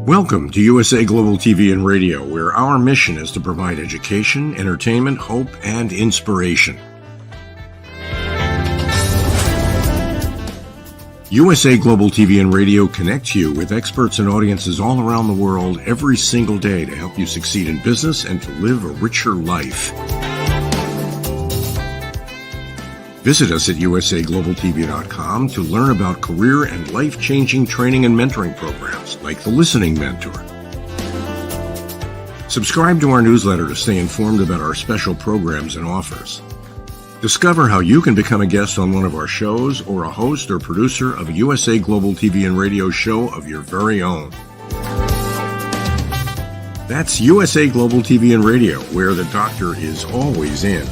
Welcome to USA Global TV and Radio, where our mission is to provide education, entertainment, hope, and inspiration. USA Global TV and Radio connects you with experts and audiences all around the world every single day to help you succeed in business and to live a richer life. Visit us at usaglobaltv.com to learn about career and life-changing training and mentoring programs like the Listening Mentor. Subscribe to our newsletter to stay informed about our special programs and offers. Discover how you can become a guest on one of our shows or a host or producer of a USA Global TV and Radio show of your very own. That's USA Global TV and Radio, where the doctor is always in.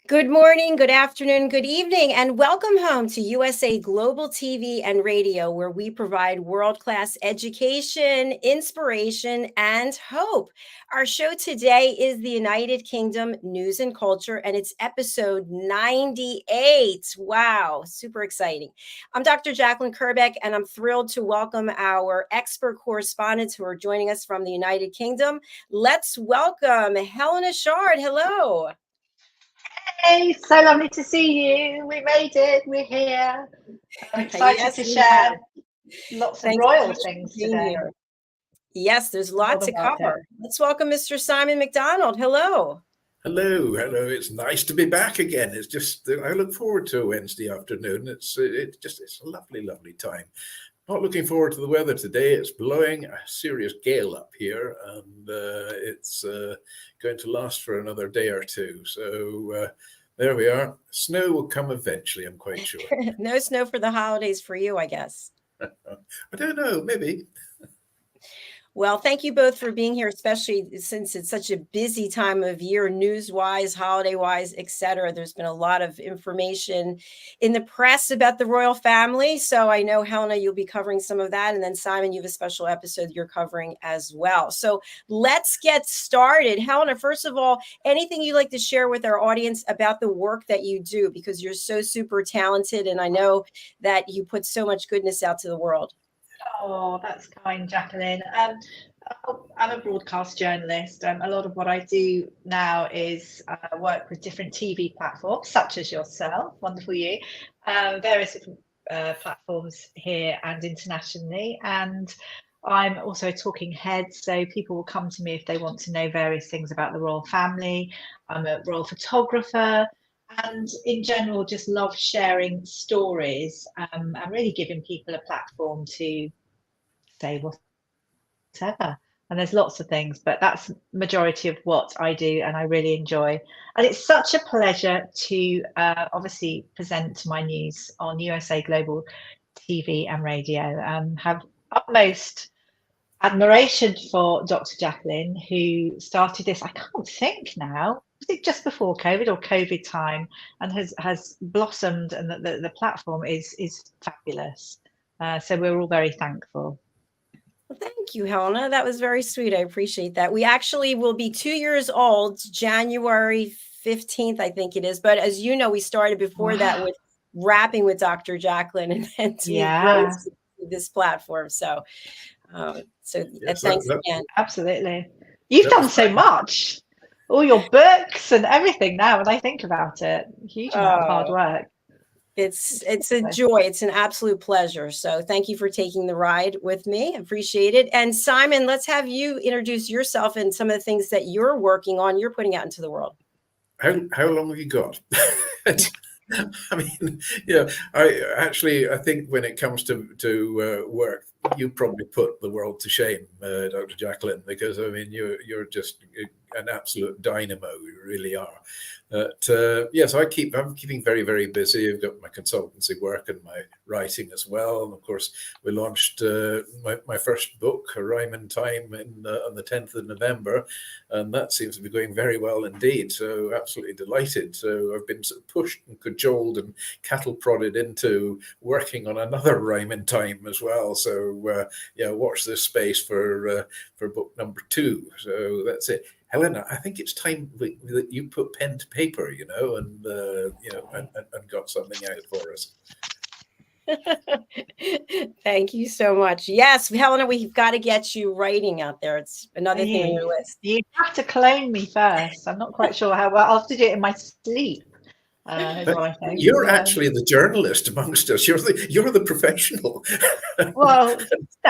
Good morning, good afternoon, good evening, and welcome home to USA Global TV and Radio, where we provide world-class education, inspiration, and hope. Our show today is the United Kingdom News and Culture, and it's episode 98. Wow, super exciting. I'm Dr. Jacalyn Kerbeck, and I'm thrilled to welcome our expert correspondents who are joining us from the United Kingdom. Let's welcome HELENA CHARD. Hello. Hey, so lovely to see you. We made it. We're here. I'm excited to share lots of royal things today. Yes, there's lots to cover. Let's welcome Mr. Simon MacDonald. Hello. Hello. It's nice to be back again. It's just I look forward to a Wednesday afternoon. It's a lovely time. Not looking forward to the weather today. It's blowing a serious gale up here, and it's going to last for another day or two. So there we are. Snow will come eventually, I'm quite sure. No snow for the holidays for you, I guess. I don't know, maybe. Well, thank you both for being here, especially since it's such a busy time of year, news-wise, holiday-wise, etc. There's been a lot of information in the press about the royal family. So I know, HELENA, you'll be covering some of that. And then, Simon, you have a special episode you're covering as well. So let's get started. HELENA, first of all, anything you'd like to share with our audience about the work that you do, because you're so super talented. And I know that you put so much goodness out to the world. Oh, that's kind, Jacalyn. I'm a broadcast journalist. A lot of what I do now is work with different TV platforms, such as yourself, wonderful you, various different platforms here and internationally. And I'm also a talking head, so people will come to me if they want to know various things about the royal family. I'm a royal photographer. And in general, just love sharing stories and really giving people a platform to say whatever. And there's lots of things, but that's majority of what I do and I really enjoy. And it's such a pleasure to obviously present my news on USA Global TV and Radio. Have utmost admiration for Dr. Jacalyn, who started this, I can't think now, was it just before COVID or COVID time, and has blossomed, and the platform is fabulous. So we're all very thankful. Well, thank you, HELENA. That was very sweet. I appreciate that. We actually will be 2 years old, January 15th, I think it is. But as you know, we started before that with rapping with Dr. Jacalyn, and then to this platform. So, thanks again. Absolutely. You've done so much. All your books and everything now, when I think about it, huge amount of hard work. It's a joy. It's an absolute pleasure. So thank you for taking the ride with me. Appreciate it. And Simon, let's have you introduce yourself and some of the things that you're working on, you're putting out into the world. How long have you got? I mean, I think when it comes to work, you probably put the world to shame, Dr. Jacalyn, because I mean, you're just an absolute dynamo. You really are. But yes, I'm keeping very, very busy. I've got my consultancy work and my writing as well. And of course, we launched my first book, A Rhyme in Time, on the 10th of November. And that seems to be going very well indeed. So absolutely delighted. So I've been sort of pushed and cajoled and cattle prodded into working on another Rhyme in Time as well. So watch this space for book number 2. So that's it. Helena, I think it's time that you put pen to paper, and got something out for us. Thank you so much. Yes, Helena, we've got to get you writing out there. It's another thing on your list. You have to clone me first. I'm not quite sure how well. I'll have to do it in my sleep. Is what I think. You're actually the journalist amongst us. You're the professional. Well,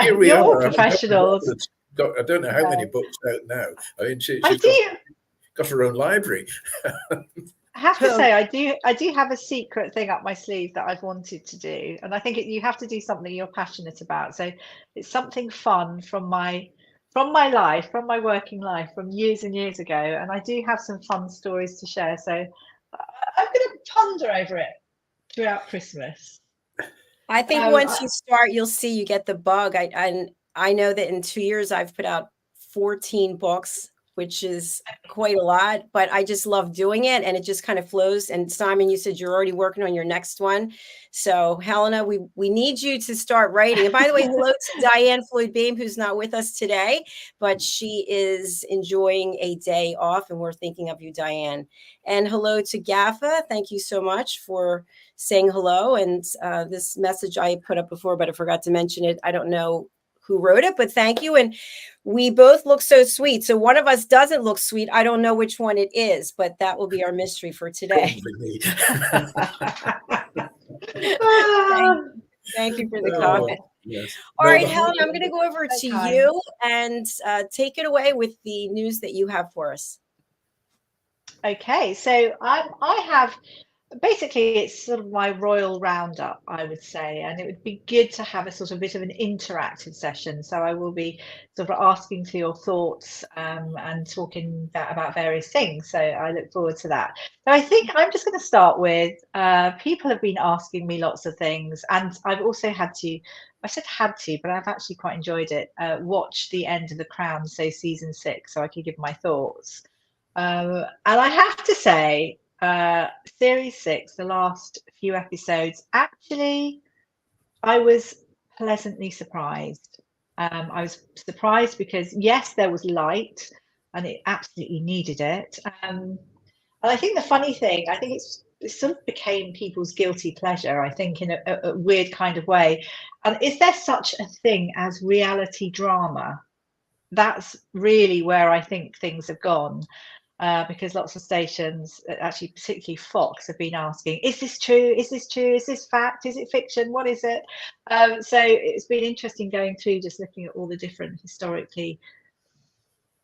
here we you're are. professionals. I don't know how many books out now. I mean, she's got her own library. I have to say, I do have a secret thing up my sleeve that I've wanted to do, and I think you have to do something you're passionate about. So it's something fun from my life, from my working life, from years and years ago, and I do have some fun stories to share. So I'm going to ponder over it throughout Christmas. I think once you start, you'll see you get the bug. I know that in 2 years I've put out 14 books, which is quite a lot, but I just love doing it, and it just kind of flows. And Simon, you said you're already working on your next one. So Helena, we need you to start writing. And by the way, hello to DIANN FLOYD, who's not with us today, but she is enjoying a day off, and we're thinking of you, DIANN. And hello to Gaffa. Thank you so much for saying hello. And this message I put up before, but I forgot to mention it. I don't know who wrote it, but thank you. And we both look so sweet. So one of us doesn't look sweet. I don't know which one it is, but that will be our mystery for today. Thank you for the comment. Yes. All right, Helen, I'm going to go over to you and take it away with the news that you have for us. Okay, so I have, basically it's sort of my royal roundup, I would say, and it would be good to have a sort of bit of an interactive session. So I will be sort of asking for your thoughts and talking about various things. So I look forward to that. So I think I'm just going to start with, people have been asking me lots of things, and I've also had to, I said had to, but I've actually quite enjoyed it, watch the end of The Crown, so season 6, so I could give my thoughts. And I have to say, series 6, the last few episodes, actually I was pleasantly surprised. I was surprised because yes, there was light and it absolutely needed it, and I think the funny thing, I think it sort of became people's guilty pleasure, I think, in a weird kind of way. And is there such a thing as reality drama? That's really where I think things have gone. Because lots of stations, actually particularly Fox, have been asking, is this true? Is this true? Is this fact? Is it fiction? What is it? So it's been interesting going through, just looking at all the different historically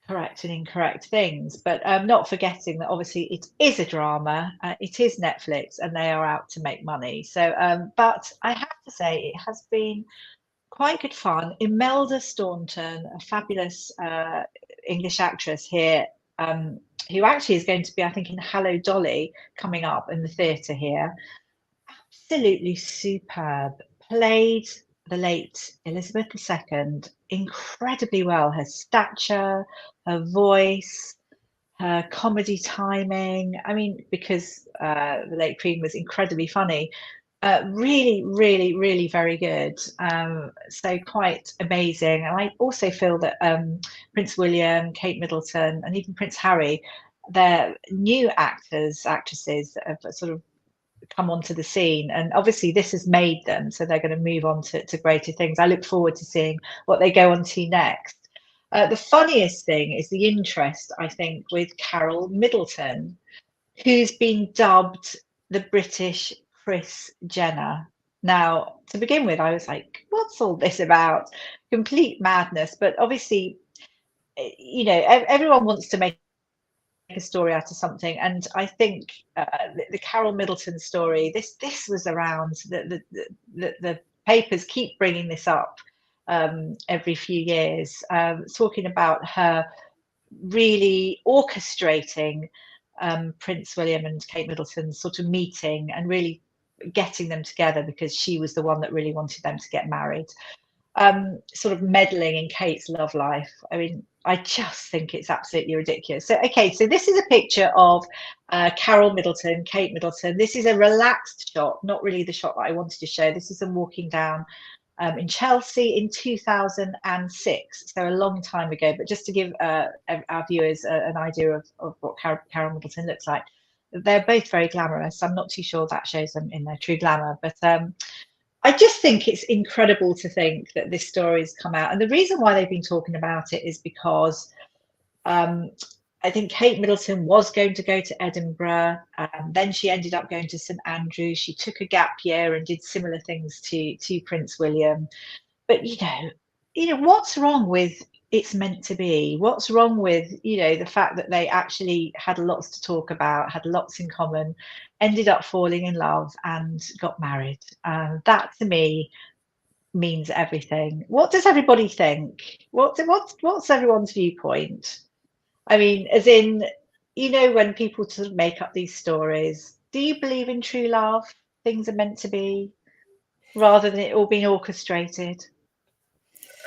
correct and incorrect things, but not forgetting that obviously it is a drama, it is Netflix, and they are out to make money. So, but I have to say it has been quite good fun. Imelda Staunton, a fabulous English actress here, who actually is going to be, I think, in Hello Dolly coming up in the theatre here. Absolutely superb. Played the late Elizabeth II incredibly well. Her stature, her voice, her comedy timing. I mean, because the late Queen was incredibly funny. Really, really, really very good. So quite amazing. And I also feel that Prince William, Kate Middleton, and even Prince Harry, they're new actresses that have sort of come onto the scene. And obviously this has made them, so they're going to move on to greater things. I look forward to seeing what they go on to next. The funniest thing is the interest, I think, with Carol Middleton, who's been dubbed the British Kris Jenner. Now, to begin with, I was like, what's all this about? Complete madness. But obviously, you know, everyone wants to make a story out of something. And I think the Carol Middleton story, this was around, the papers keep bringing this up every few years, talking about her really orchestrating Prince William and Kate Middleton's sort of meeting and really getting them together, because she was the one that really wanted them to get married, sort of meddling in Kate's love life. I mean, I just think it's absolutely ridiculous. So, okay, so this is a picture of Carol Middleton, Kate Middleton. This is a relaxed shot, not really the shot that I wanted to show. This is them walking down in Chelsea in 2006, so a long time ago. But just to give our viewers an idea of what Carol Middleton looks like, they're both very glamorous. I'm not too sure that shows them in their true glamour, but I just think it's incredible to think that this story has come out. And the reason why they've been talking about it is because I think Kate Middleton was going to go to Edinburgh, then she ended up going to St Andrews. She took a gap year and did similar things to Prince William. But you know what's wrong with it's meant to be? What's wrong with the fact that they actually had lots to talk about, had lots in common, ended up falling in love and got married? That to me means everything. What does everybody think? What's everyone's viewpoint? I mean, as in, when people sort of make up these stories, do you believe in true love? Things are meant to be, rather than it all being orchestrated?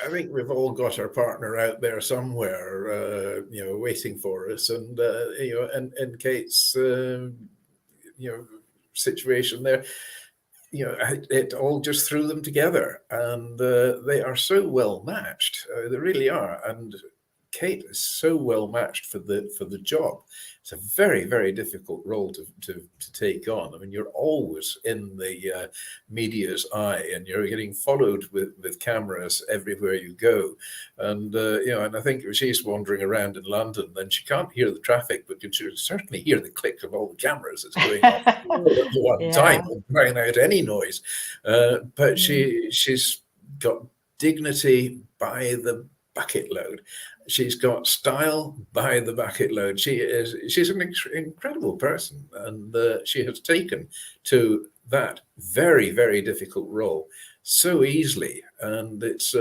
I think we've all got our partner out there somewhere, waiting for us, and and Kate's, situation there, it all just threw them together, and they are so well matched. They really are, and Kate is so well matched for the job. It's a very, very difficult role to take on. I mean, you're always in the media's eye, and you're getting followed with cameras everywhere you go. And and I think if she's wandering around in London, then she can't hear the traffic, but you can certainly hear the click of all the cameras that's going on at one time, crying out any noise. But she's got dignity by the bucket load. She's got style by the bucket load. She's an incredible person, and she has taken to that very, very difficult role so easily. And it's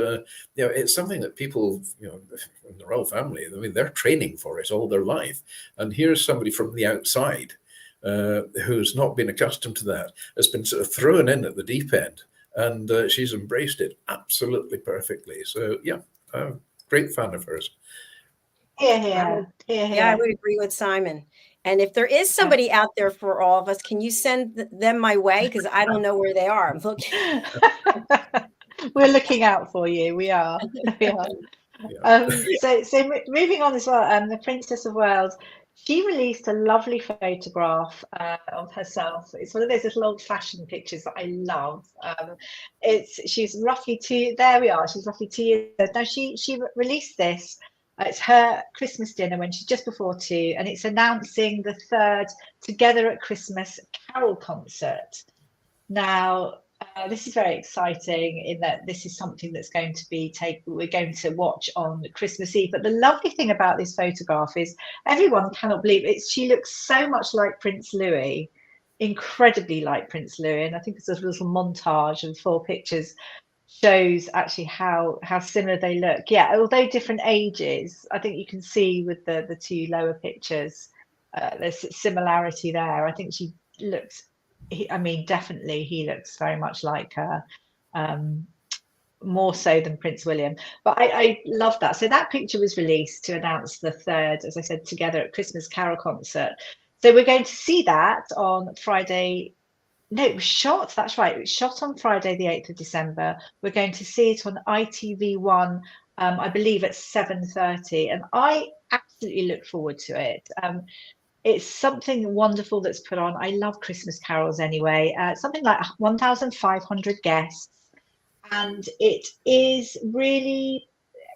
it's something that people in the royal family, I mean, they're training for it all their life. And here's somebody from the outside who's not been accustomed to that, has been sort of thrown in at the deep end, and she's embraced it absolutely perfectly. So great fan of hers. Yeah, I would agree with Simon. And if there is somebody out there for all of us, can you send them my way? Because I don't know where they are. I'm looking. We're looking out for you. We are. So moving on as well, the Princess of Wales, she released a lovely photograph of herself. It's one of those little old-fashioned pictures that I love. She's roughly there we are. She's roughly 2 years old. Now she released this. It's her Christmas dinner when she's just before 2, and it's announcing the 3rd Together at Christmas Carol concert. Now, this is very exciting in that this is something that's going to be we're going to watch on Christmas Eve. But the lovely thing about this photograph is everyone cannot believe it. She looks so much like Prince Louis, incredibly like Prince Louis. And I think it's a little montage of 4 pictures shows actually how similar they look. Yeah, although different ages, I think you can see with the 2 lower pictures, there's similarity there. I think she looks, definitely he looks very much like her, more so than Prince William. But I love that. So that picture was released to announce the 3rd, as I said, Together at Christmas Carol concert. So we're going to see that on Friday. No, it was shot. That's right. It was shot on Friday, the 8th of December. We're going to see it on ITV1, I believe at 7:30. And I absolutely look forward to it. It's something wonderful that's put on. I love Christmas carols anyway. Something like 1,500 guests. And it is really,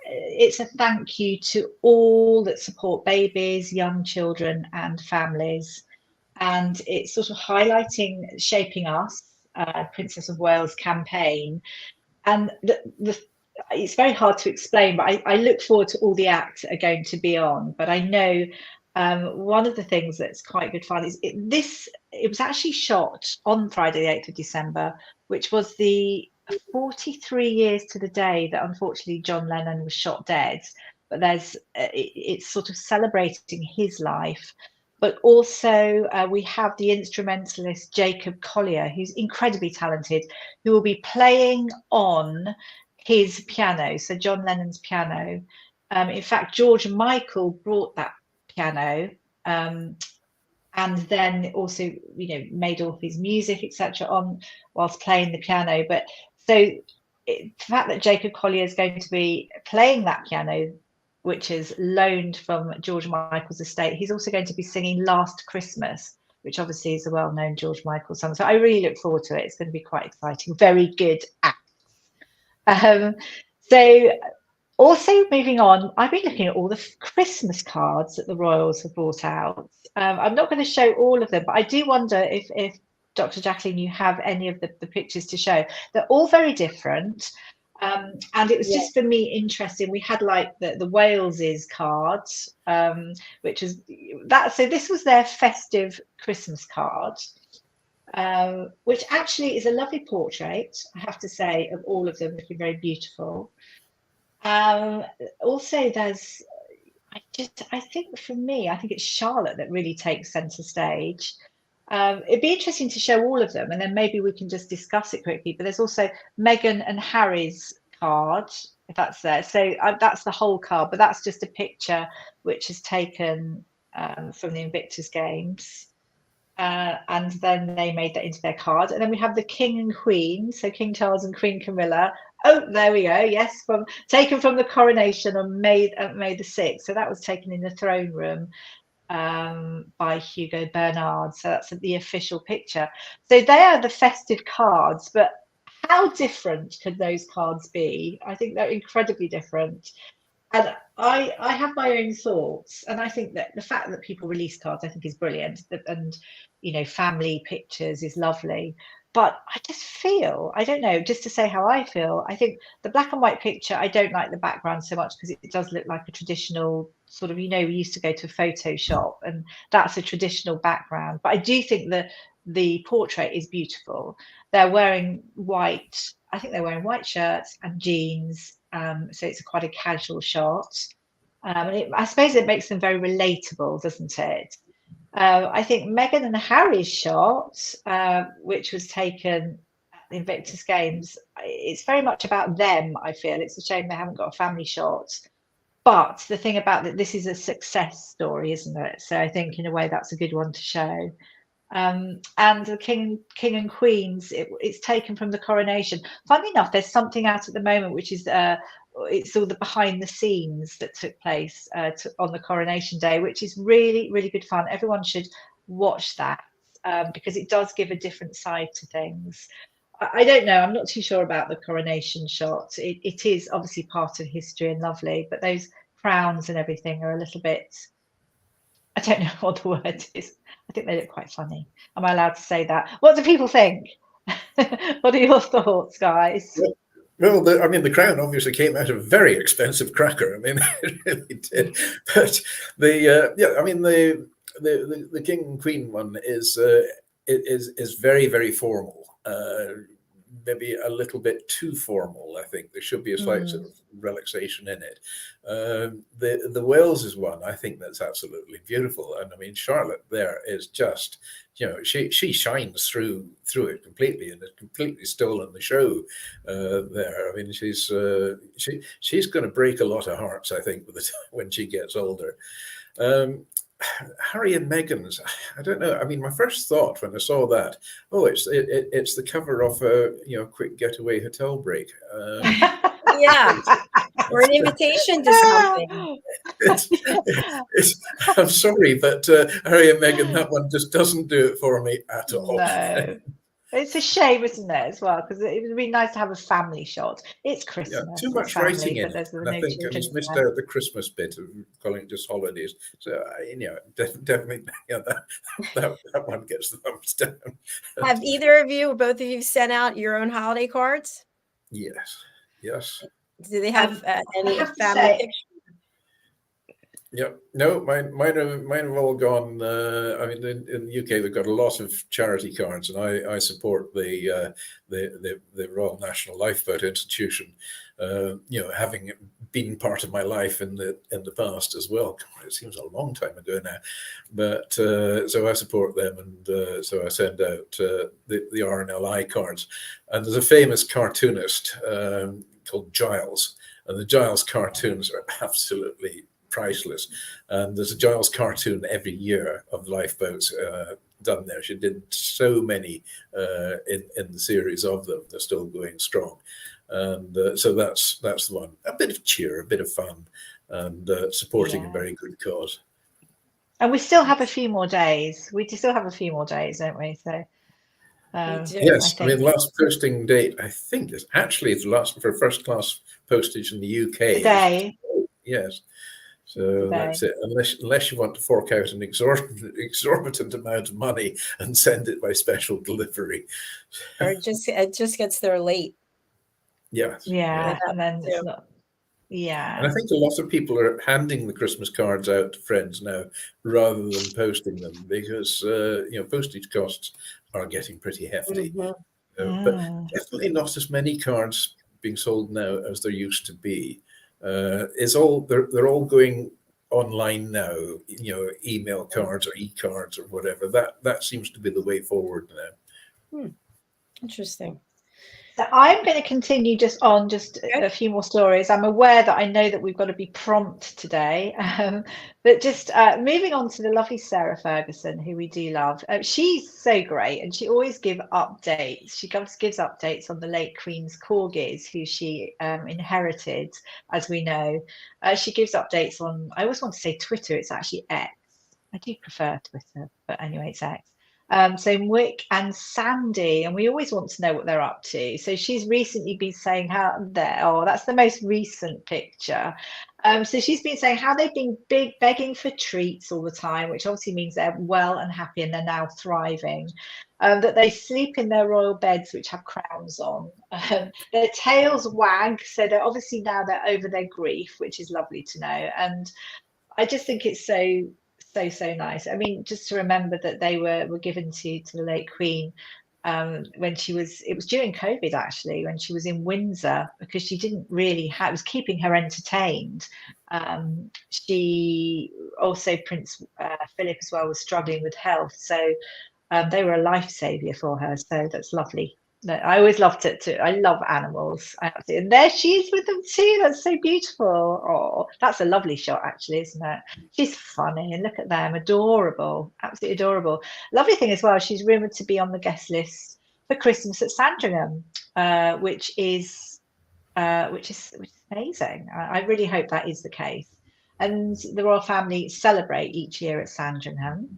it's a thank you to all that support babies, young children and families. And it's sort of highlighting Shaping Us, Princess of Wales campaign. And it's very hard to explain, but I look forward to all the acts that are going to be on. But I know one of the things that's quite good fun is it was actually shot on Friday, the 8th of December, which was the 43 years to the day that unfortunately John Lennon was shot dead. But it's sort of celebrating his life. But also we have the instrumentalist Jacob Collier, who's incredibly talented, who will be playing on his piano, so John Lennon's piano. In fact, George Michael brought that piano, and then also, made all of his music, etc., on whilst playing the piano. But so the fact that Jacob Collier is going to be playing that piano, which is loaned from George Michael's estate, he's also going to be singing Last Christmas, which obviously is a well-known George Michael song. So I really look forward to it. It's going to be quite exciting. Very good act. So also moving on, I've been looking at all the Christmas cards that the Royals have brought out. I'm not going to show all of them, but I do wonder if Dr. Jacalyn, you have any of the pictures to show. They're all very different. And it was just for me interesting. We had like the Wales's card, which was that. So this was their festive Christmas card, which actually is a lovely portrait, I have to say, of all of them looking very beautiful. Also, there's, I think for me, I think it's Charlotte that really takes centre stage. It'd be interesting to show all of them, and then maybe we can just discuss it quickly. But there's also Meghan and Harry's card, if that's there. So that's the whole card, but that's just a picture which is taken from the Invictus Games. And then they made that into their card. And then we have the King and Queen, so King Charles and Queen Camilla. Oh, there we go. Yes, taken from the coronation on May the 6th. So that was taken in the throne room by Hugo Bernard. So that's the official picture. So they are the festive cards, but how different could those cards be? I think they're incredibly different. And I have my own thoughts, and I think that the fact that people release cards, I think, is brilliant, and family pictures is lovely. But I just feel, I don't know, just to say how I feel, I think the black and white picture, I don't like the background so much because it does look like a traditional sort of, we used to go to a photo shop and that's a traditional background. But I do think that the portrait is beautiful. They're wearing white, I think they're wearing white shirts and jeans. So it's quite a casual shot. I suppose it makes them very relatable, doesn't it? I think Meghan and Harry's shot, which was taken at the Invictus Games, it's very much about them, I feel. It's a shame they haven't got a family shot. But the thing about that, this is a success story, isn't it? So I think in a way that's a good one to show. And the King and Queens, it's taken from the coronation. Funnily enough, there's something out at the moment which is it's all the behind the scenes that took place on the coronation day, which is really, really good fun. Everyone should watch that because it does give a different side to things. I don't know, I'm not too sure about the coronation shot. It is obviously part of history and lovely, but those crowns and everything are a little bit, I don't know what the word is. I think they look quite funny. Am I allowed to say that? What do people think? What are your thoughts, guys? Well, the crown obviously came out of a very expensive cracker. I mean, it really did. But the King and Queen one is very, very the maybe a little bit too formal. I think there should be a slight sort of relaxation in it. The Wales's one, I think that's absolutely beautiful. And I mean, Charlotte there is just, she shines through it completely, and has completely stolen the show there. I mean, she's going to break a lot of hearts, I think, when she gets older. Harry and Meghan's, I don't know. I mean, my first thought when I saw that, it's the cover of a quick getaway hotel break. Yeah, or an invitation to something. I'm sorry, but Harry and Meghan, that one just doesn't do it for me at all. No. It's a shame, isn't it, as well? Because it would be nice to have a family shot. It's Christmas. Yeah, too much family, writing in it. And I think he's missed out the Christmas bit of calling it just holidays. So, definitely, that one gets the thumbs down. Have either of you, or both of you, sent out your own holiday cards? Yes. Do they have any family pictures? Yeah, no, mine have all gone. I mean, in the UK, they've got a lot of charity cards, and I support the Royal National Lifeboat Institution. Having been part of my life in the past as well. God, it seems a long time ago now, but so I support them, and so I send out the RNLI cards. And there's a famous cartoonist called Giles, and the Giles cartoons are absolutely priceless. And there's a Giles cartoon every year of lifeboats done there. She did so many in the series of them. They're still going strong. And so that's the one. A bit of cheer, a bit of fun, and supporting a very good cause. And we still have a few more days. We still have a few more days, don't we? So yes, I mean, last posting date, I think, is actually the last for first class postage in the UK. Today. Yes. So that's it. Unless you want to fork out an exorbitant amount of money and send it by special delivery, or it just gets there late. Yes. Yeah, and then it's not. Yeah. And I think a lot of people are handing the Christmas cards out to friends now rather than posting them because postage costs are getting pretty hefty. But definitely not as many cards being sold now as there used to be. They're all going online now, email cards or e-cards or whatever. That seems to be the way forward now. Interesting. So I'm going to continue just a few more stories. I'm aware that I know that we've got to be prompt today, but just moving on to the lovely Sarah Ferguson, who we do love. She's so great, and she always gives updates. She gives updates on the late Queen's corgis, who she inherited, as we know. She gives updates on, I always want to say Twitter, it's actually X. I do prefer Twitter, but anyway, it's X. So Wick and Sandy, and we always want to know what they're up to. So she's recently been saying that's the most recent picture. So she's been saying how they've been begging for treats all the time, which obviously means they're well and happy and they're now thriving. That they sleep in their royal beds, which have crowns on. Their tails wag, so they're obviously now they're over their grief, which is lovely to know. And I just think it's so nice. I mean, just to remember that they were given to the late Queen when it was during COVID actually, when she was in Windsor, because she didn't really it was keeping her entertained. She also, Prince Philip as well, was struggling with health, so they were a life savior for her. So that's lovely. I always loved it too. I love animals. And there she is with them too. That's so beautiful. Oh, that's a lovely shot, actually, isn't it? She's funny, and look at them, adorable, absolutely adorable. Lovely thing as well. She's rumoured to be on the guest list for Christmas at Sandringham, which is amazing. I really hope that is the case. And the royal family celebrate each year at Sandringham.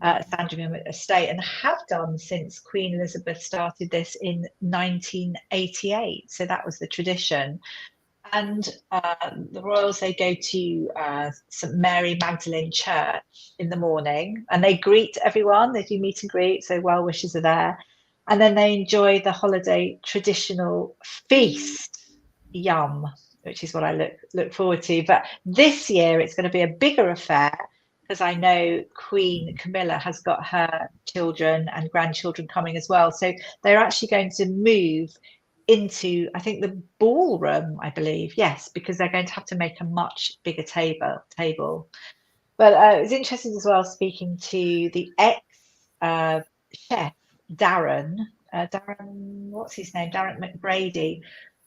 Sandringham Estate, and have done since Queen Elizabeth started this in 1988. So that was the tradition. And the royals, they go to St Mary Magdalene Church in the morning, and they greet everyone. They do meet and greet, so well wishes are there. And then they enjoy the holiday traditional feast, yum, which is what I look forward to. But this year it's going to be a bigger affair, because I know Queen Camilla has got her children and grandchildren coming as well. So they're actually going to move into, I think, the ballroom, I believe. Yes, because they're going to have to make a much bigger table. But it was interesting as well, speaking to the ex-chef, Darren, what's his name? Darren McBrady.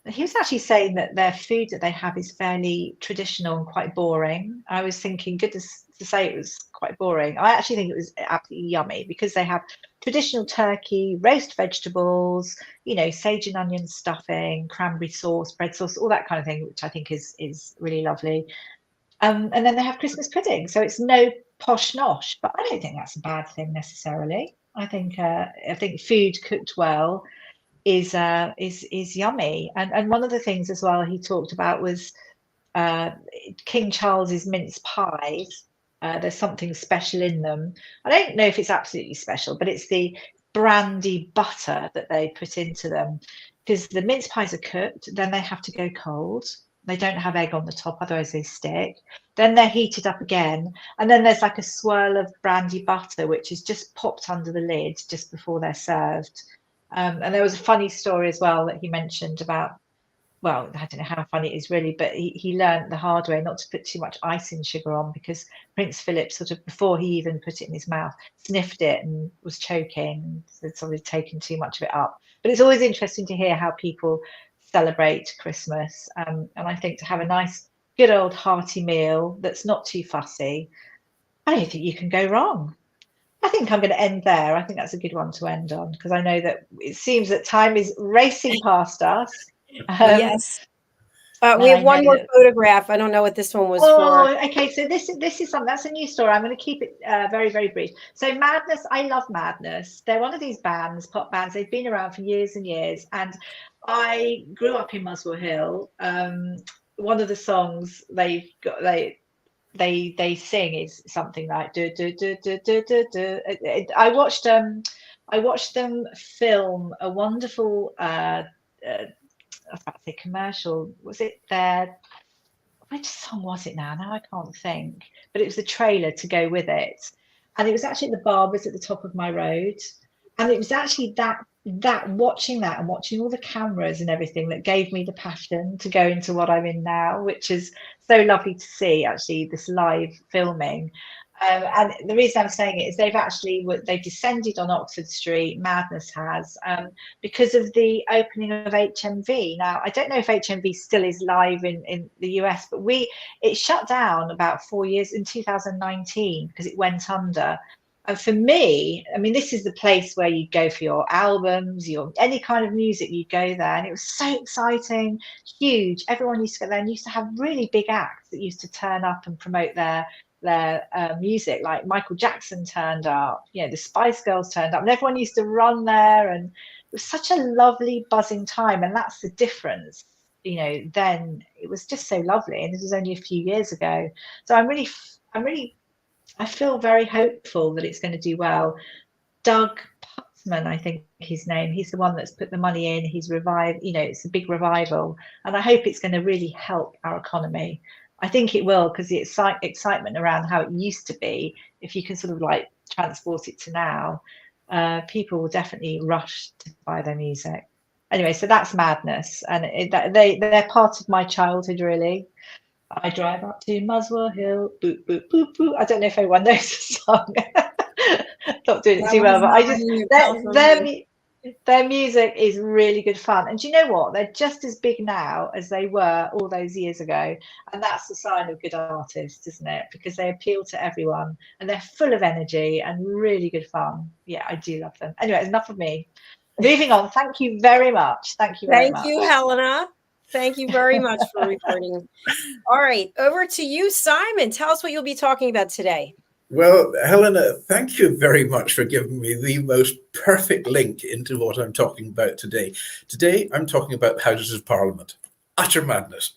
He was actually saying that their food that they have is fairly traditional and quite boring. I was thinking, goodness, to say it was quite boring. I actually think it was absolutely yummy, because they have traditional turkey, roast vegetables, sage and onion stuffing, cranberry sauce, bread sauce, all that kind of thing, which I think is really lovely. And then they have Christmas pudding. So it's no posh nosh, but I don't think that's a bad thing necessarily. I think food cooked well is yummy. And one of the things as well he talked about was King Charles's mince pies. There's something special in them. I don't know if it's absolutely special, but it's the brandy butter that they put into them, because the mince pies are cooked, then they have to go cold. They don't have egg on the top, otherwise they stick. Then they're heated up again, and then there's like a swirl of brandy butter, which is just popped under the lid just before they're served. And there was a funny story as well that he mentioned about, well, I don't know how funny it is really, but he learned the hard way not to put too much icing sugar on, because Prince Philip, sort of before he even put it in his mouth, sniffed it and was choking, so sort of taken too much of it up. But it's always interesting to hear how people celebrate Christmas. And I think to have a nice, good old hearty meal that's not too fussy, I don't think you can go wrong. I think I'm going to end there. I think that's a good one to end on, because I know that it seems that time is racing past us. Yes. We have one more photograph. I don't know what this one was for. Okay. So this is something, that's a new story. I'm going to keep it very, very brief. So Madness, I love Madness. They're one of these bands, pop bands. They've been around for years and years. And I grew up in Muswell Hill. One of the songs they've got, they sing is something like do do do do do do do. I watched them film a wonderful I was about to say commercial. Was it their, which song was it now? Now I can't think. But it was the trailer to go with it. And it was actually the Barbers at the top of my road. And it was actually that watching that and watching all the cameras and everything that gave me the passion to go into what I'm in now, which is so lovely to see, actually, this live filming. And the reason I'm saying it is they've descended on Oxford Street, Madness has, because of the opening of HMV. Now, I don't know if HMV still is live in the US, but it shut down about 4 years in 2019 because it went under. And for me, I mean, this is the place where you go for your albums, any kind of music, you go there. And it was so exciting, huge. Everyone used to go there and used to have really big acts that used to turn up and promote their music. Like Michael Jackson turned up, the Spice Girls turned up, and everyone used to run there. And it was such a lovely, buzzing time. And that's the difference. Then it was just so lovely. And this was only a few years ago. So I feel very hopeful that it's going to do well. Doug Putzman, I think his name, he's the one that's put the money in. He's revived, it's a big revival. And I hope it's going to really help our economy. I think it will, because the excitement around how it used to be, if you can sort of like transport it to now, people will definitely rush to buy their music. Anyway, so that's Madness. And they're part of my childhood, really. I drive up to Muswell Hill, boop, boop, boop, boop. I don't know if everyone knows the song. Not doing it too well, but their music is really good fun. And do you know what? They're just as big now as they were all those years ago. And that's the sign of good artists, isn't it? Because they appeal to everyone and they're full of energy and really good fun. Yeah, I do love them. Anyway, enough of me. Moving on. Thank you very much. Thank you, Helena. Thank you very much for reporting. All right, over to you, Simon. Tell us what you'll be talking about today. Well, Helena, thank you very much for giving me the most perfect link into what I'm talking about today. Today, I'm talking about Houses of Parliament. Utter madness.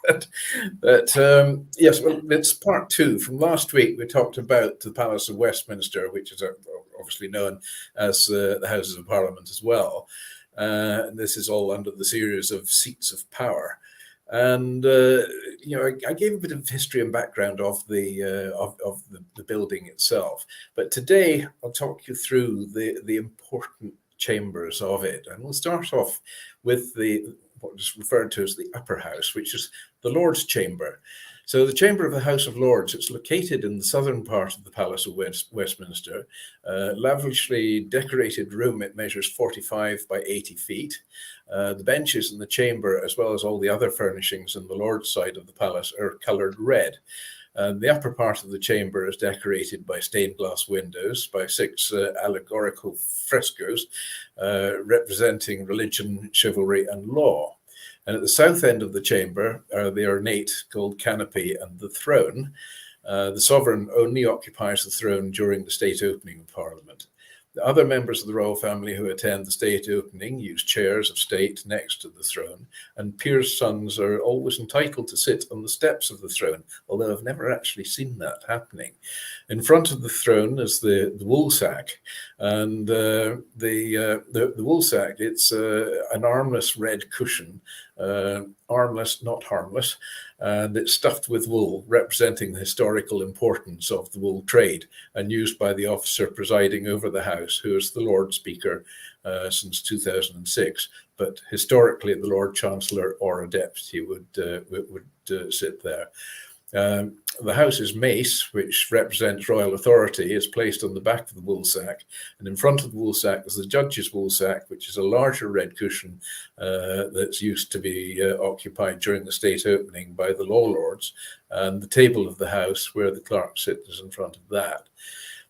Yes, well, it's part two. From last week, we talked about the Palace of Westminster, which is obviously known as the Houses of Parliament as well. And this is all under the series of seats of power. And I gave a bit of history and background of the building itself. But today I'll talk you through the important chambers of it, and we'll start off with what is referred to as the upper house, which is the Lord's Chamber. So the Chamber of the House of Lords, it's located in the southern part of the Palace of Westminster. Lavishly decorated room, it measures 45 by 80 feet. The benches in the chamber, as well as all the other furnishings in the Lord's side of the palace, are coloured red. The upper part of the chamber is decorated by stained glass windows, by 6 allegorical frescoes representing religion, chivalry and law. And at the south end of the chamber are the ornate gold canopy and the throne. The sovereign only occupies the throne during the state opening of Parliament. The other members of the royal family who attend the state opening use chairs of state next to the throne, and peers' sons are always entitled to sit on the steps of the throne, although I've never actually seen that happening. In front of the throne is the woolsack, and the woolsack, it's an armless red cushion, armless, not harmless, and it's stuffed with wool, representing the historical importance of the wool trade, and used by the officer presiding over the House, who is the Lord Speaker since 2006. But historically, the Lord Chancellor or a deputy would sit there. The House's mace, which represents royal authority, is placed on the back of the woolsack, and in front of the woolsack is the judge's woolsack, which is a larger red cushion that's used to be occupied during the state opening by the law lords, and the table of the House, where the clerk sits, is in front of that.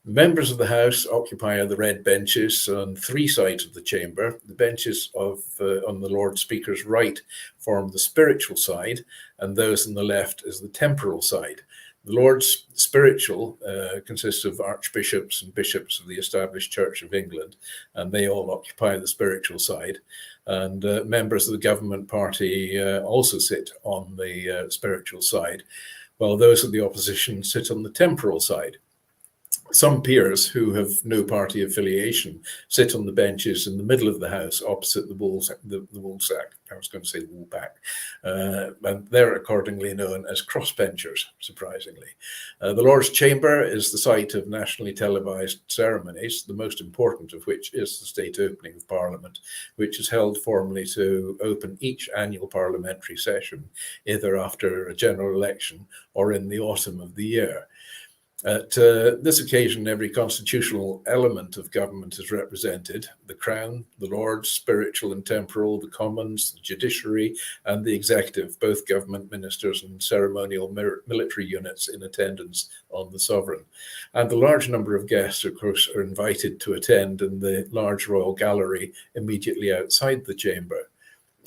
Members of the House occupy the red benches on 3 sides of the chamber. The benches on the Lord Speaker's right form the spiritual side, and those on the left is the temporal side. The Lord's spiritual consists of archbishops and bishops of the established Church of England, and they all occupy the spiritual side. And members of the government party also sit on the spiritual side, while those of the opposition sit on the temporal side. Some peers who have no party affiliation sit on the benches in the middle of the House opposite the woolsack. I was going to say the woolpack. And they're accordingly known as crossbenchers, surprisingly. The Lord's Chamber is the site of nationally televised ceremonies, the most important of which is the state opening of Parliament, which is held formally to open each annual parliamentary session, either after a general election or in the autumn of the year. At this occasion, every constitutional element of government is represented: the Crown, the Lords, spiritual and temporal, the Commons, the judiciary, and the executive, both government ministers and ceremonial military units in attendance on the sovereign. And a large number of guests, of course, are invited to attend in the large royal gallery immediately outside the chamber.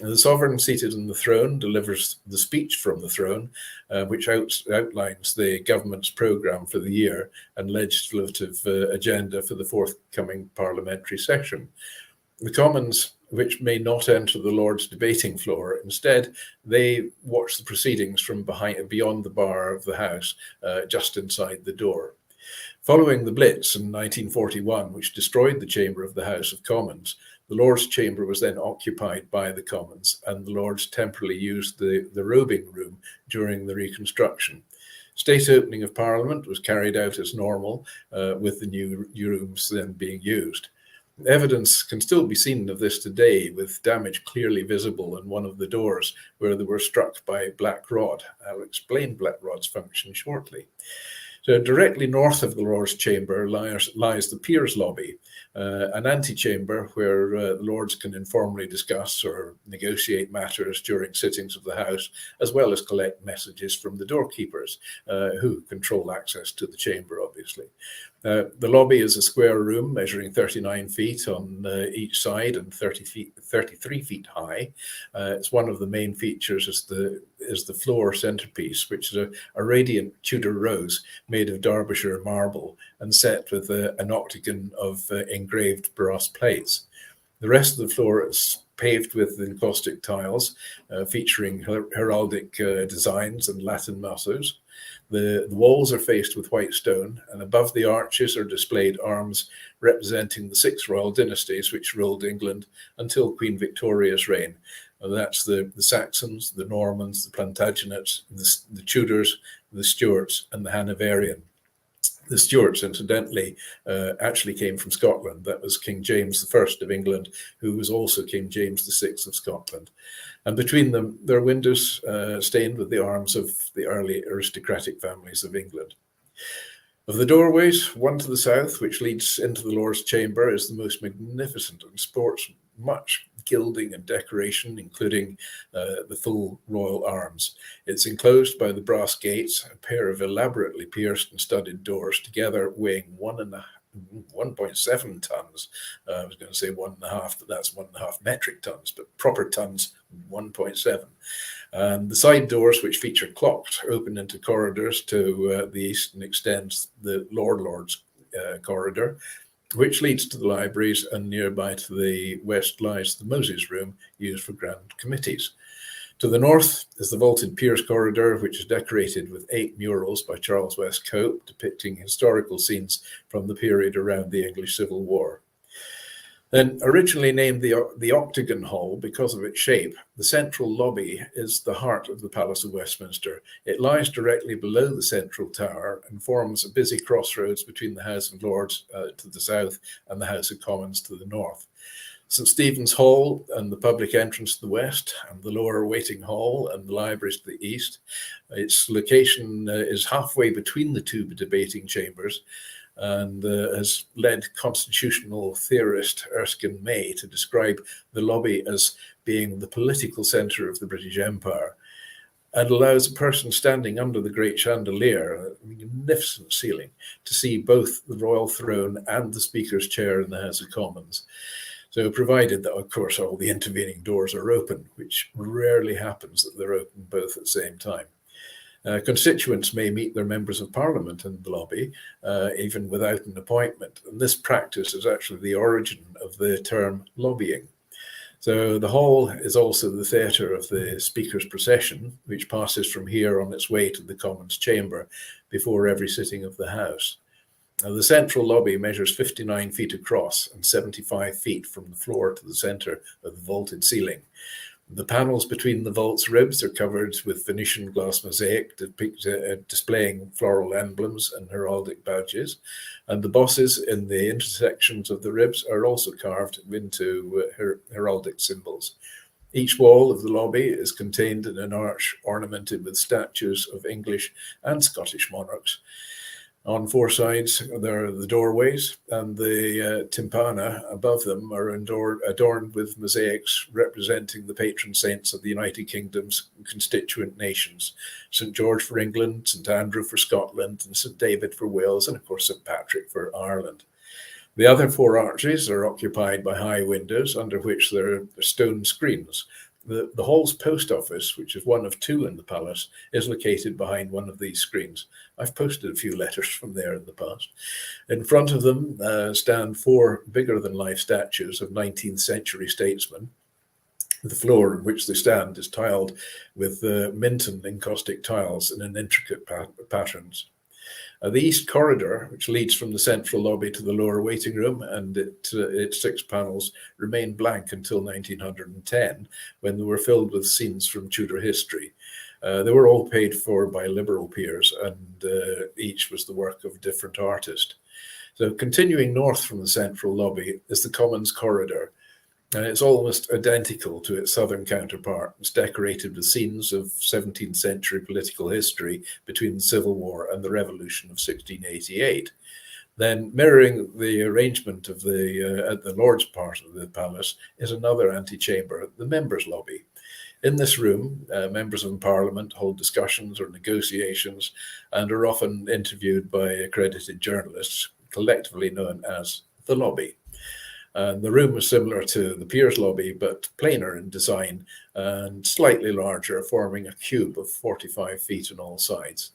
The sovereign seated on the throne delivers the speech from the throne, which outlines the government's programme for the year and legislative agenda for the forthcoming parliamentary session. The Commons, which may not enter the Lord's debating floor, instead they watch the proceedings from beyond the bar of the House, just inside the door. Following the Blitz in 1941, which destroyed the chamber of the House of Commons, the Lord's Chamber was then occupied by the Commons, and the Lords temporarily used the robing room during the reconstruction. State opening of Parliament was carried out as normal, with the new rooms then being used. Evidence can still be seen of this today, with damage clearly visible in one of the doors where they were struck by black rod. I'll explain black rod's function shortly. So directly north of the Lord's Chamber lies the Peers' Lobby, an antechamber where the Lords can informally discuss or negotiate matters during sittings of the House, as well as collect messages from the doorkeepers, who control access to the chamber, obviously. The lobby is a square room measuring 39 feet on each side and 33 feet high. It's one of the main features is the floor centerpiece, which is a radiant Tudor rose made of Derbyshire marble and set with an octagon of engraved brass plates. The rest of the floor is paved with encaustic tiles, featuring heraldic designs and Latin mottos. The walls are faced with white stone, and above the arches are displayed arms representing the 6 royal dynasties which ruled England until Queen Victoria's reign. And that's the Saxons, the Normans, the Plantagenets, the Tudors, the Stuarts, and the Hanoverian. The Stuarts, incidentally, actually came from Scotland. That was King James I of England, who was also King James VI of Scotland. And between them, there are windows stained with the arms of the early aristocratic families of England. Of the doorways, one to the south, which leads into the Lord's Chamber, is the most magnificent and sports much gilding and decoration, including the full royal arms. It's enclosed by the brass gates, a pair of elaborately pierced and studded doors, together weighing 1.7 tons. I was going to say 1.5, but that's 1.5 metric tons, but proper tons, 1.7. And the side doors, which feature clocks, open into corridors to the east and extends the Lord's corridor, which leads to the libraries, and nearby to the west lies the Moses Room, used for grand committees. To the north is the vaulted Peers Corridor, which is decorated with 8 murals by Charles West Cope, depicting historical scenes from the period around the English Civil War. Then, originally named the Octagon Hall because of its shape, the central lobby is the heart of the Palace of Westminster. It lies directly below the central tower and forms a busy crossroads between the House of Lords to the south and the House of Commons to the north. St. Stephen's Hall and the public entrance to the west, and the lower waiting hall and the libraries to the east. Its location is halfway between the 2 debating chambers, and has led constitutional theorist Erskine May to describe the lobby as being the political centre of the British Empire. and allows a person standing under the great chandelier, a magnificent ceiling, to see both the royal throne and the Speaker's chair in the House of Commons. So provided that, of course, all the intervening doors are open, which rarely happens that they're open both at the same time. Constituents may meet their members of parliament in the lobby, even without an appointment. And this practice is actually the origin of the term lobbying. So the hall is also the theatre of the Speaker's procession, which passes from here on its way to the Commons chamber before every sitting of the House. Now, the central lobby measures 59 feet across and 75 feet from the floor to the centre of the vaulted ceiling. The panels between the vault's ribs are covered with Venetian glass mosaic displaying floral emblems and heraldic badges, and the bosses in the intersections of the ribs are also carved into heraldic symbols. Each wall of the lobby is contained in an arch ornamented with statues of English and Scottish monarchs. On four sides, there are the doorways, and the tympana above them are adorned with mosaics representing the patron saints of the United Kingdom's constituent nations: St. George for England, St. Andrew for Scotland, and St. David for Wales, and of course St. Patrick for Ireland. The other four arches are occupied by high windows, under which there are stone screens. The hall's post office, which is one of two in the palace, is located behind one of these screens. I've posted a few letters from there in the past. In front of them stand four bigger-than-life statues of 19th century statesmen. The floor in which they stand is tiled with Minton encaustic tiles in an intricate patterns. The east corridor, which leads from the central lobby to the lower waiting room, and its 6 panels remained blank until 1910, when they were filled with scenes from Tudor history. They were all paid for by liberal peers, and each was the work of a different artist. So continuing north from the central lobby is the Commons corridor, and it's almost identical to its southern counterpart. It's decorated with scenes of 17th century political history between the Civil War and the Revolution of 1688. Then, mirroring the arrangement of at the Lord's part of the palace, is another antechamber, the members' lobby. In this room, members of Parliament hold discussions or negotiations and are often interviewed by accredited journalists, collectively known as the lobby. The room is similar to the Peers lobby, but plainer in design and slightly larger, forming a cube of 45 feet on all sides.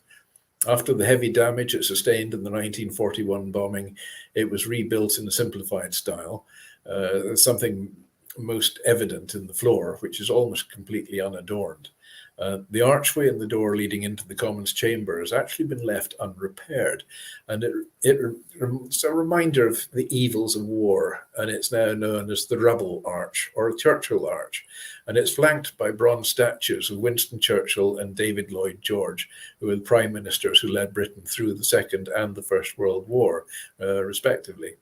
After the heavy damage it sustained in the 1941 bombing, it was rebuilt in a simplified style, something most evident in the floor, which is almost completely unadorned. The archway and the door leading into the Commons chamber has actually been left unrepaired, and it's a reminder of the evils of war, and it's now known as the Rubble Arch or Churchill Arch, and it's flanked by bronze statues of Winston Churchill and David Lloyd George, who were the prime ministers who led Britain through the Second and the First World War, respectively.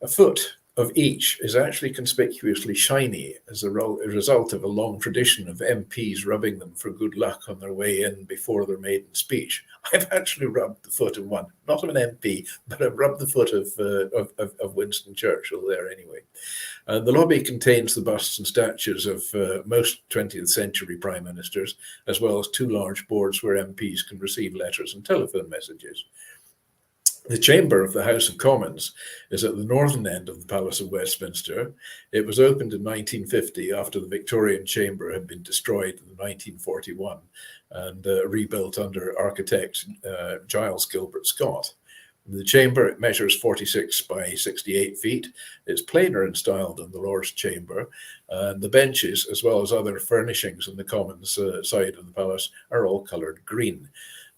A foot of each is actually conspicuously shiny as a result of a long tradition of MPs rubbing them for good luck on their way in before their maiden speech. I've actually rubbed the foot of one, not of an MP, but I've rubbed the foot of Winston Churchill there anyway. The lobby contains the busts and statues of most 20th century prime ministers, as well as 2 large boards where MPs can receive letters and telephone messages. The chamber of the House of Commons is at the northern end of the Palace of Westminster. It was opened in 1950 after the Victorian chamber had been destroyed in 1941 and rebuilt under architect Giles Gilbert Scott. The chamber, it measures 46 by 68 feet. It's plainer in style than the Lord's chamber. And the benches, as well as other furnishings in the Commons side of the palace, are all coloured green.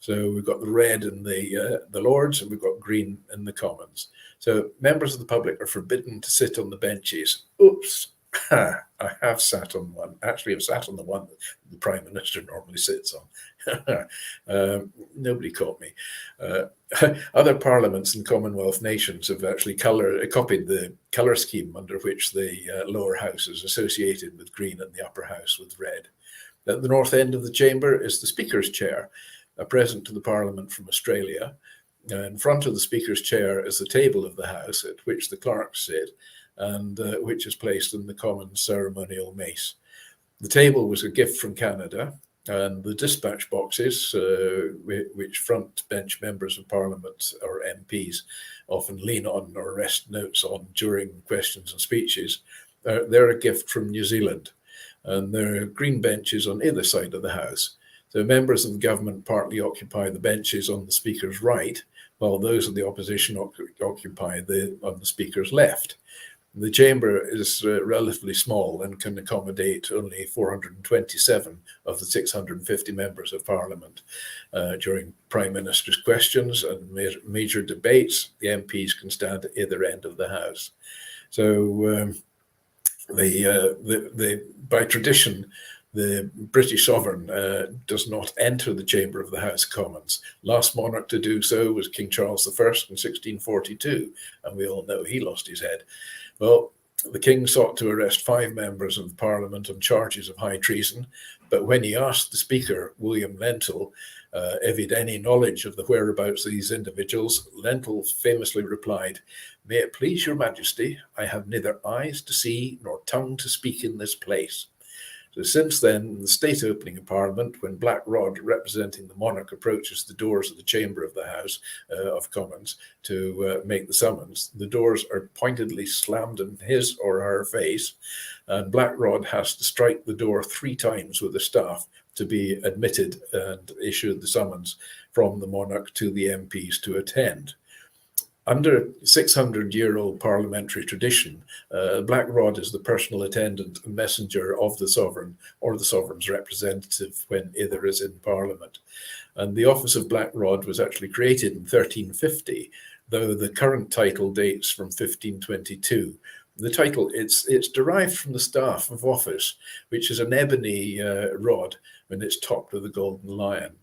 So we've got the red in the Lords, and we've got green in the Commons. So members of the public are forbidden to sit on the benches. Oops, I have sat on one. Actually, I've sat on the one that the Prime Minister normally sits on. Nobody caught me. Other parliaments and Commonwealth nations have actually copied the colour scheme under which the lower house is associated with green and the upper house with red. At the north end of the chamber is the Speaker's chair, a present to the Parliament from Australia. In front of the Speaker's chair is the table of the House at which the clerks sit, and which is placed in the Commons ceremonial mace. The table was a gift from Canada, And the dispatch boxes, which front bench members of Parliament or MPs often lean on or rest notes on during questions and speeches, they're a gift from New Zealand. And there are green benches on either side of the House. So members of the government partly occupy the benches on the Speaker's right, while those of the opposition occupy on the Speaker's left. The chamber is relatively small and can accommodate only 427 of the 650 members of Parliament. During Prime Minister's questions and major debates, the MPs can stand at either end of the House. So by tradition, the British sovereign does not enter the chamber of the House of Commons. Last monarch to do so was King Charles I in 1642, and we all know he lost his head. Well, the king sought to arrest 5 members of the Parliament on charges of high treason, but when he asked the Speaker, William Lentil, if he'd any knowledge of the whereabouts of these individuals, Lentil famously replied, "May it please your Majesty, I have neither eyes to see nor tongue to speak in this place." So since then, the state opening of Parliament, when Black Rod, representing the monarch, approaches the doors of the chamber of the House of Commons to make the summons, the doors are pointedly slammed in his or her face, and Black Rod has to strike the door 3 times with the staff to be admitted and issue the summons from the monarch to the MPs to attend. Under 600-year-old parliamentary tradition, Black Rod is the personal attendant and messenger of the sovereign or the sovereign's representative when either is in Parliament. And the office of Black Rod was actually created in 1350, though the current title dates from 1522. The title, it's derived from the staff of office, which is an ebony rod and it's topped with a golden lion.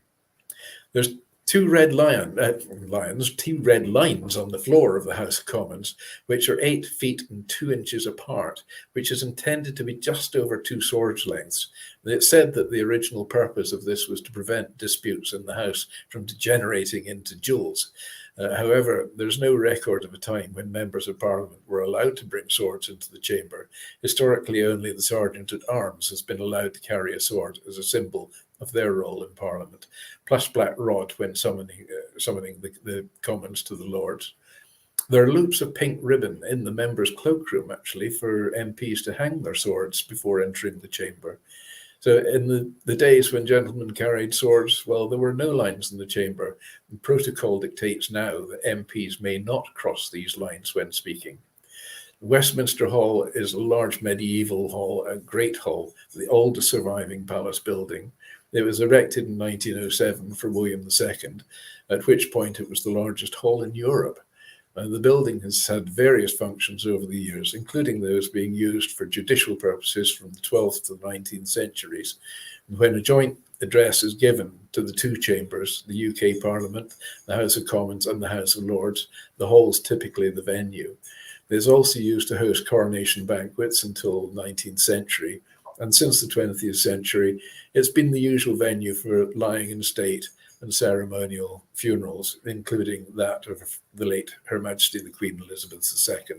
There's 2 red two red lines on the floor of the House of Commons, which are 8 feet and 2 inches apart, which is intended to be just over 2 swords lengths. And it's said that the original purpose of this was to prevent disputes in the House from degenerating into duels. However, there's no record of a time when members of Parliament were allowed to bring swords into the chamber. Historically, only the Sergeant at Arms has been allowed to carry a sword as a symbol of their role in Parliament, plus Black Rod when summoning the Commons to the Lords. There are loops of pink ribbon in the members' cloakroom, actually, for MPs to hang their swords before entering the chamber. So in the days when gentlemen carried swords, well, there were no lines in the chamber. And protocol dictates now that MPs may not cross these lines when speaking. Westminster Hall is a large medieval hall, a great hall, the oldest surviving palace building. It was erected in 1907 for William II, at which point it was the largest hall in Europe. The building has had various functions over the years, including those being used for judicial purposes from the 12th to the 19th centuries. And when a joint address is given to the 2 chambers, the UK Parliament, the House of Commons and the House of Lords, the hall is typically the venue. It is also used to host coronation banquets until the 19th century. And since the 20th century, it's been the usual venue for lying in state and ceremonial funerals, including that of the late Her Majesty the Queen Elizabeth II.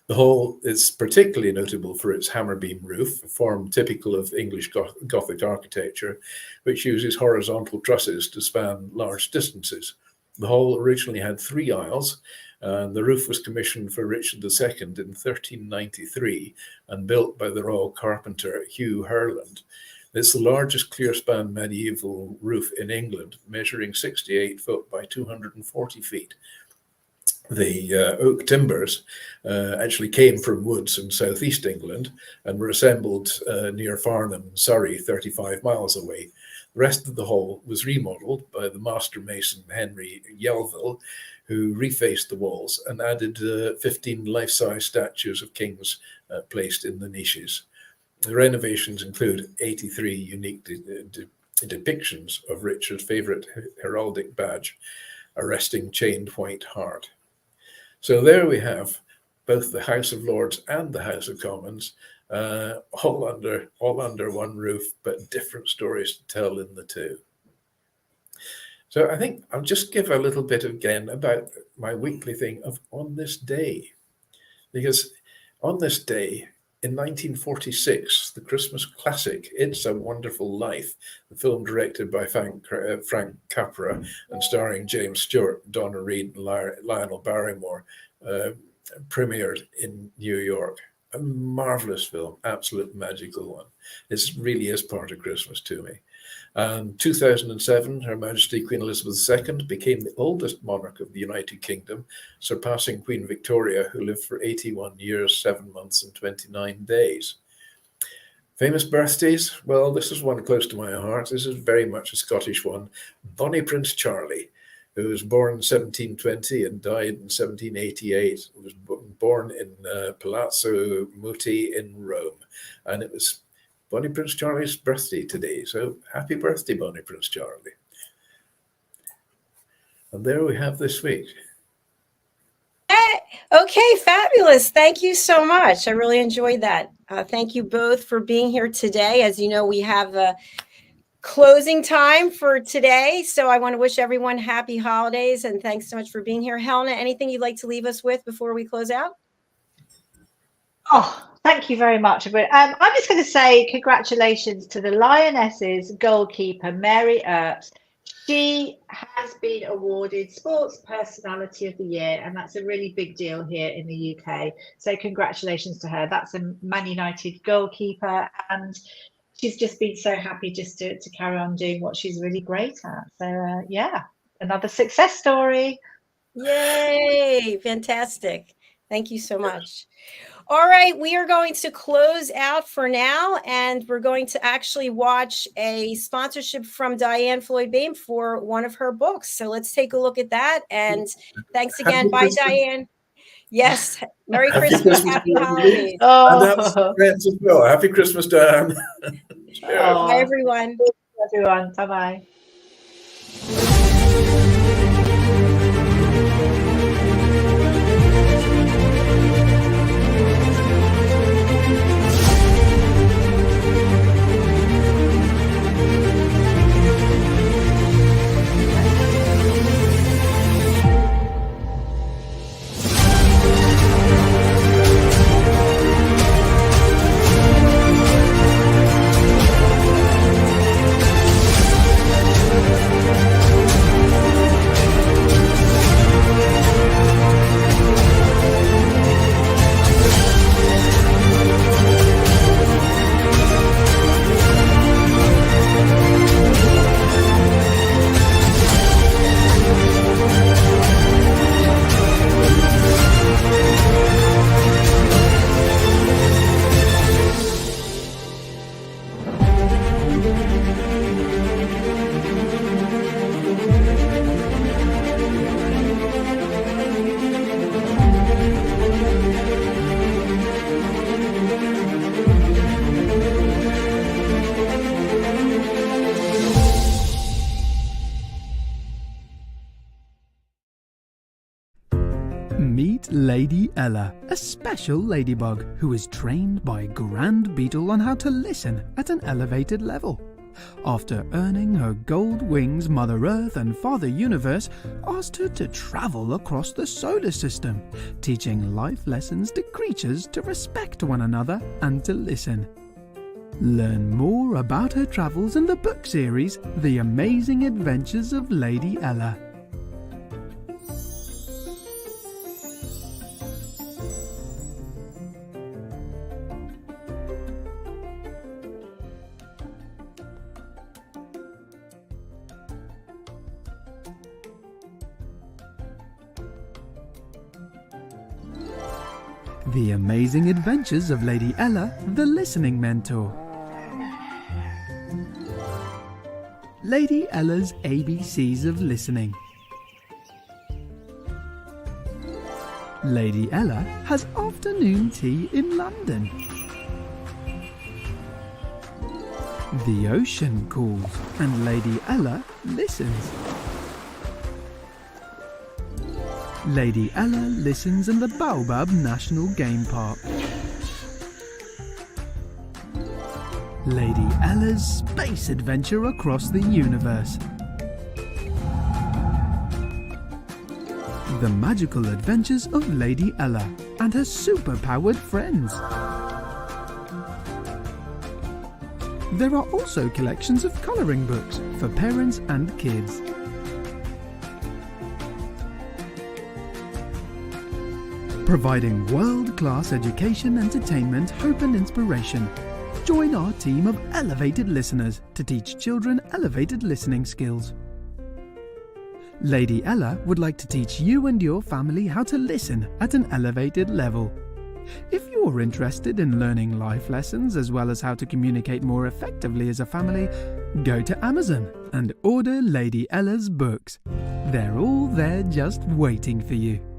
The hall is particularly notable for its hammer beam roof, a form typical of English Gothic architecture, which uses horizontal trusses to span large distances. The hall originally had 3 aisles, and the roof was commissioned for Richard II in 1393 and built by the royal carpenter Hugh Herland. It's the largest clear-span medieval roof in England, measuring 68 foot by 240 feet. The oak timbers actually came from woods in southeast England and were assembled near Farnham, Surrey, 35 miles away. The rest of the hall was remodeled by the master mason Henry Yelville, who refaced the walls and added 15 life-size statues of kings placed in the niches. The renovations include 83 unique depictions of Richard's favourite heraldic badge, a resting chained white hart. So there we have both the House of Lords and the House of Commons, all under one roof, but different stories to tell in the 2. So I think I'll just give a little bit again about my weekly thing of on this day, because on this day in 1946, the Christmas classic, It's a Wonderful Life, the film directed by Frank Capra and starring James Stewart, Donna Reed, and Lionel Barrymore, premiered in New York. A marvelous film, absolute magical one. It really is part of Christmas to me. And 2007, Her Majesty Queen Elizabeth II became the oldest monarch of the United Kingdom, surpassing Queen Victoria, who lived for 81 years, 7 months, and 29 days. Famous birthdays? Well, this is one close to my heart. This is very much a Scottish one. Bonnie Prince Charlie, who was born in 1720 and died in 1788. He was born in Palazzo Muti in Rome. And it was Bonnie Prince Charlie's birthday today. So happy birthday, Bonnie Prince Charlie. And there we have this week. Okay, fabulous. Thank you so much. I really enjoyed that. Thank you both for being here today. As you know, we have a closing time for today. So I want to wish everyone happy holidays and thanks so much for being here. Helena, anything you'd like to leave us with before we close out? Oh, thank you very much. I'm just going to say congratulations to the Lionesses goalkeeper, Mary Earps. She has been awarded Sports Personality of the Year, and that's a really big deal here in the UK. So congratulations to her. That's a Man United goalkeeper, and she's just been so happy just to carry on doing what she's really great at. So yeah, another success story. Yay, fantastic. Thank you so much. All right, we are going to close out for now, and we're going to actually watch a sponsorship from DIANN FLOYD BOEHM for one of her books. So let's take a look at that. And thanks again. Bye, DIANN. Yes, Merry Christmas, Happy Holidays. Oh, And that's friends as well. Happy Christmas, DIANN. Bye, everyone. Everyone, bye-bye. Meet Lady Ella, a special ladybug who is trained by Grand Beetle on how to listen at an elevated level. After earning her gold wings, Mother Earth and Father Universe asked her to travel across the solar system, teaching life lessons to creatures to respect one another and to listen. Learn more about her travels in the book series, The Amazing Adventures of Lady Ella. The Amazing Adventures of Lady Ella, the Listening Mentor. Lady Ella's ABCs of Listening. Lady Ella has afternoon tea in London. The ocean calls and Lady Ella listens. Lady Ella listens in the Baobab National Game Park. Lady Ella's space adventure across the universe. The magical adventures of Lady Ella and her super-powered friends. There are also collections of colouring books for parents and kids. Providing world-class education, entertainment, hope and inspiration. Join our team of elevated listeners to teach children elevated listening skills. Lady Ella would like to teach you and your family how to listen at an elevated level. If you're interested in learning life lessons as well as how to communicate more effectively as a family, go to Amazon and order Lady Ella's books. They're all there just waiting for you.